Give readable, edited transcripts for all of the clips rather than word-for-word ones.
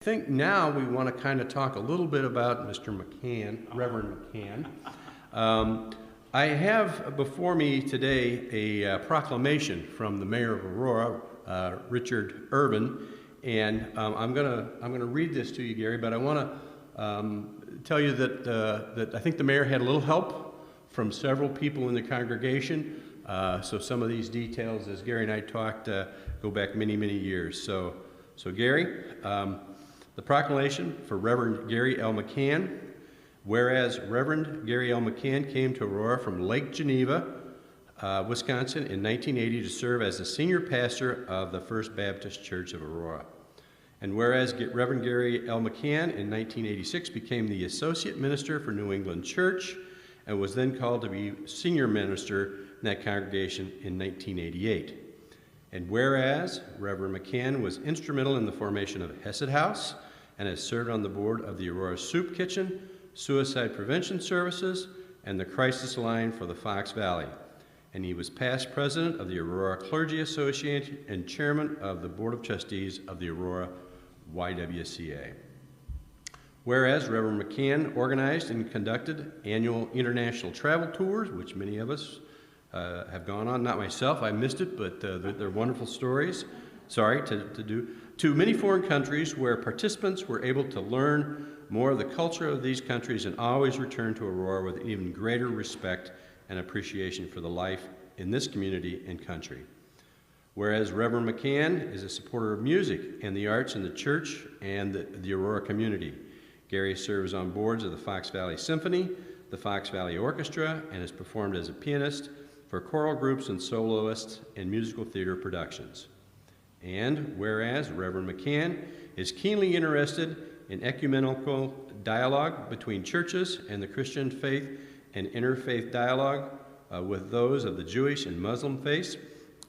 I think now we want to kind of talk a little bit about Mr. McCann, Reverend McCann. I have before me today a proclamation from the Mayor of Aurora, Richard Irvin, and I'm gonna read this to you, Gary. But I want to tell you that I think the mayor had a little help from several people in the congregation. So some of these details, as Gary and I talked, go back many years. So Gary. The proclamation for Reverend Gary L. McCann. Whereas Reverend Gary L. McCann came to Aurora from Lake Geneva, Wisconsin in 1980 to serve as the senior pastor of the First Baptist Church of Aurora. And whereas Reverend Gary L. McCann in 1986 became the associate minister for New England Church and was then called to be senior minister in that congregation in 1988. And whereas Reverend McCann was instrumental in the formation of Hesed House and has served on the board of the Aurora Soup Kitchen, Suicide Prevention Services, and the Crisis Line for the Fox Valley. And he was past president of the Aurora Clergy Association and chairman of the Board of Trustees of the Aurora YWCA. Whereas Reverend McCann organized and conducted annual international travel tours, which many of us have gone on, not myself, I missed it, but they're wonderful stories, to many foreign countries where participants were able to learn more of the culture of these countries and always return to Aurora with even greater respect and appreciation for the life in this community and country. Whereas Reverend McCann is a supporter of music and the arts in the church and the Aurora community. Gary serves on boards of the Fox Valley Symphony, the Fox Valley Orchestra, and has performed as a pianist for choral groups and soloists in musical theater productions. And whereas Reverend McCann is keenly interested in ecumenical dialogue between churches and the Christian faith and interfaith dialogue with those of the Jewish and Muslim faiths,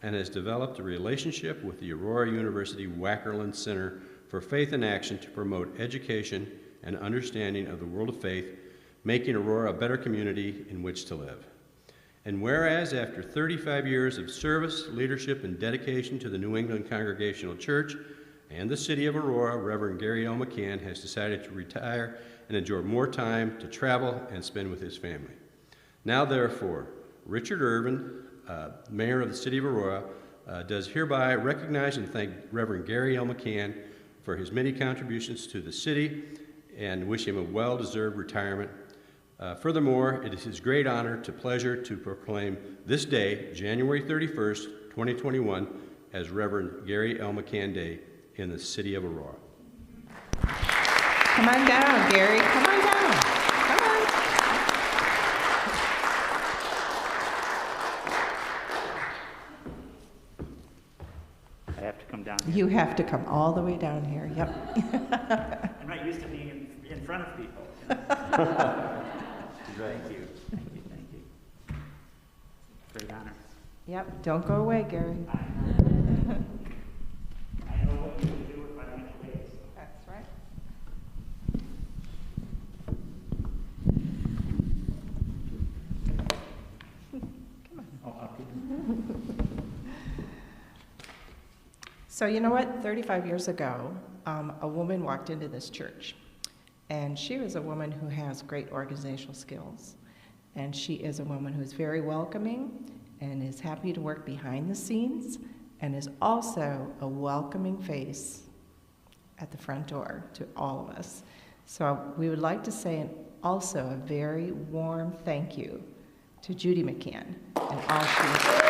and has developed a relationship with the Aurora University Wackerland Center for Faith in Action to promote education and understanding of the world of faith, making Aurora a better community in which to live. And whereas after 35 years of service, leadership, and dedication to the New England Congregational Church and the city of Aurora, Reverend Gary L. McCann has decided to retire and enjoy more time to travel and spend with his family. Now therefore, Richard Irvin, Mayor of the city of Aurora, does hereby recognize and thank Reverend Gary L. McCann for his many contributions to the city and wish him a well-deserved retirement. Furthermore, it is his great honor to pleasure to proclaim this day, January 31st, 2021, as Reverend Gary L. McCann Day in the city of Aurora. Come on down, Gary. Come on down. Come on. I have to come down here. You have to come all the way down here. Yep. I'm not used to being in front of people. Thank you. Great honor. Yep. Don't go away, Gary. I know what you can do with financial aid. That's right. Come on. Oh, I'll keep it. So you know what? 35 years ago, a woman walked into this church. And she was a woman who has great organizational skills. And she is a woman who's very welcoming and is happy to work behind the scenes and is also a welcoming face at the front door to all of us. So we would like to say also a very warm thank you to Judy McCann and all she has done.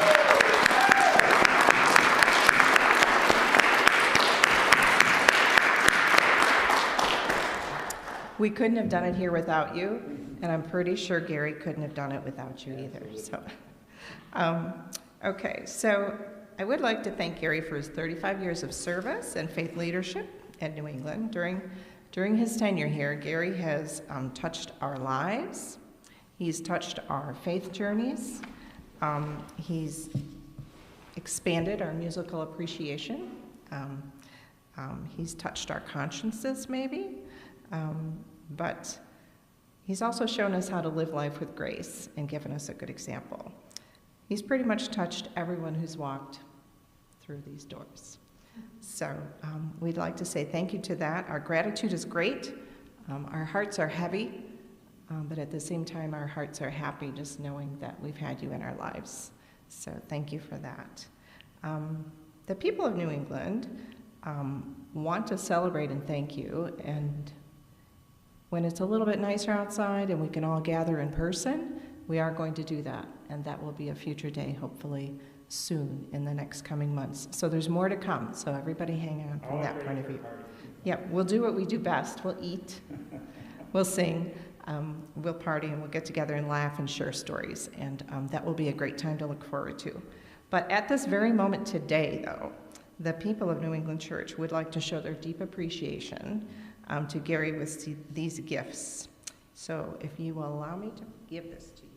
We couldn't have done it here without you, and I'm pretty sure Gary couldn't have done it without you either. So, okay, so I would like to thank Gary for his 35 years of service and faith leadership at New England. During his tenure here, Gary has touched our lives. He's touched our faith journeys. He's expanded our musical appreciation. He's touched our consciences, maybe. But he's also shown us how to live life with grace and given us a good example. He's pretty much touched everyone who's walked through these doors. So we'd like to say thank you to that. Our gratitude is great. Our hearts are heavy, but at the same time, our hearts are happy just knowing that we've had you in our lives. So thank you for that. The people of New England want to celebrate and thank you, and when it's a little bit nicer outside and we can all gather in person, we are going to do that, and that will be a future day, hopefully soon in the next coming months. So there's more to come, so everybody hang on from that point of view. Yep, we'll do what we do best. We'll eat, we'll sing, we'll party, and we'll get together and laugh and share stories, and that will be a great time to look forward to. But at this very moment today, though, the people of New England Church would like to show their deep appreciation to Gary with these gifts. So if you will allow me to give this to you.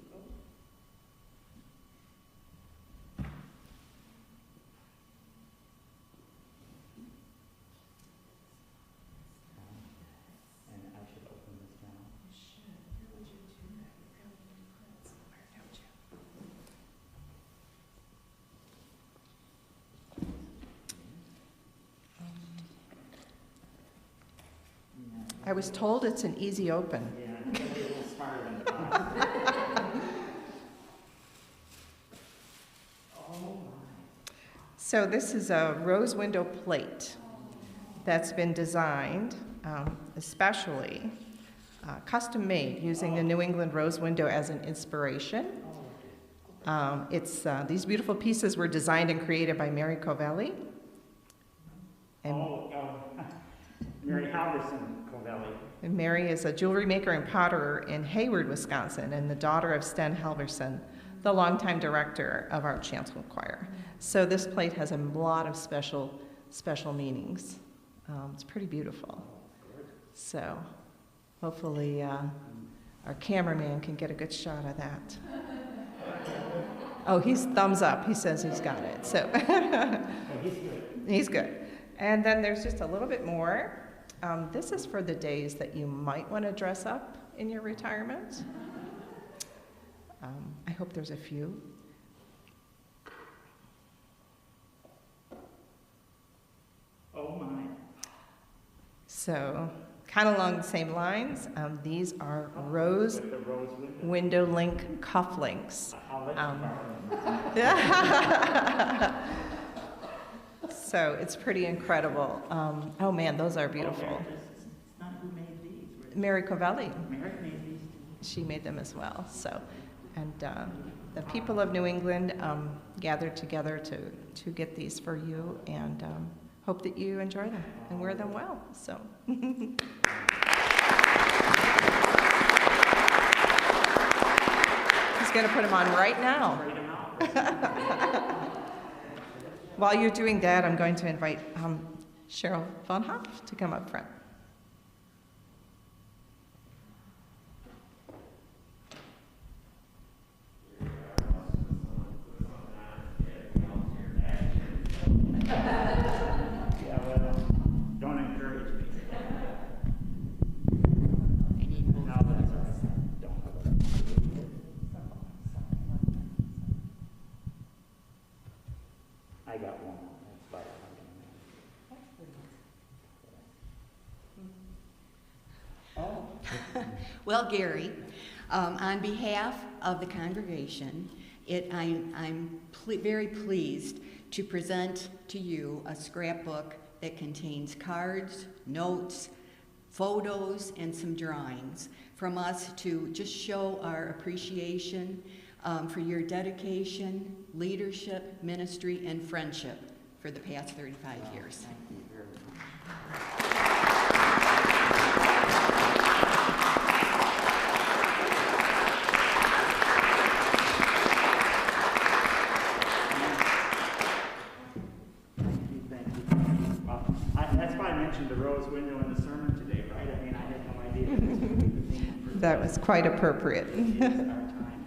And I should open this now. You should. Who would you do that? You probably need to put it somewhere, don't you? I was told it's an easy open. Yeah, I'm gonna be a little smarter than the box. Oh my. So this is a rose window plate that's been designed, especially custom made, using the New England rose window as an inspiration. These beautiful pieces were designed and created by Mary Covelli. And Mary Halverson Covelli. And Mary is a jewelry maker and potterer in Hayward, Wisconsin, and the daughter of Sten Halverson, the longtime director of our chancel choir. So this plate has a lot of special meanings. It's pretty beautiful. So hopefully our cameraman can get a good shot of that. Oh, he's thumbs up. He says he's got it. So He's good. he's good. And then there's just a little bit more. This is for the days that you might want to dress up in your retirement. I hope there's a few. Oh my. So, kind of along the same lines, these are rose With the rose window. window link cufflinks. I'll let you borrow them. So it's pretty incredible. Oh man, those are Oh, beautiful. Mary, it's not who made these. Mary Covelli. Mary made these. She made them as well. So, and the people of New England gathered together to get these for you, and hope that you enjoy them and wear them well. So. He's going to put them on right now. Trade them out. While you're doing that, I'm going to invite Cheryl Von Hoff to come up front. Yeah, well, don't encourage me. No, that's all right. Don't. I got one. That's about all. Well, Gary, on behalf of the congregation, I'm very pleased to present to you a scrapbook that contains cards, notes, photos, and some drawings from us to just show our appreciation for your dedication, leadership, ministry, and friendship for the past 35 years. Thank you very much. Thank you. Well, that's why I mentioned the rose window in the sermon today, right? I mean, I had no idea this would be the theme for That was quite appropriate. our time.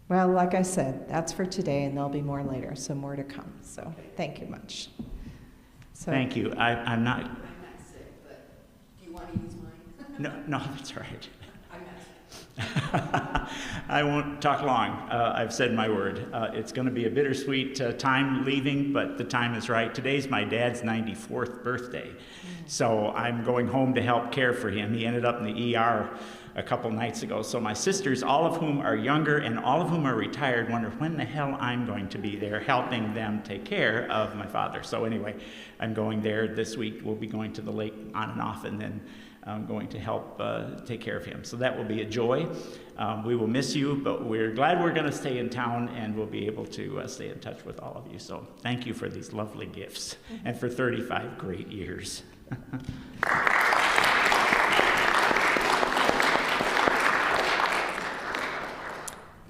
Well, like I said, that's for today, and there'll be more later, so more to come. So thank you much. So, Thank you. I'm not. I'm not sick, but do you want to use mine? No, that's right. I'm not sick. I won't talk long. I've said my word. It's going to be a bittersweet time leaving, but the time is right. Today's my dad's 94th birthday, so I'm going home to help care for him. He ended up in the ER a couple nights ago. So my sisters, all of whom are younger and all of whom are retired, wonder when the hell I'm going to be there helping them take care of my father. So anyway, I'm going there this week. We'll be going to the lake on and off, and then I'm going to help take care of him. So that will be a joy. We will miss you, but we're glad we're going to stay in town, and we'll be able to stay in touch with all of you. So thank you for these lovely gifts and for 35 great years.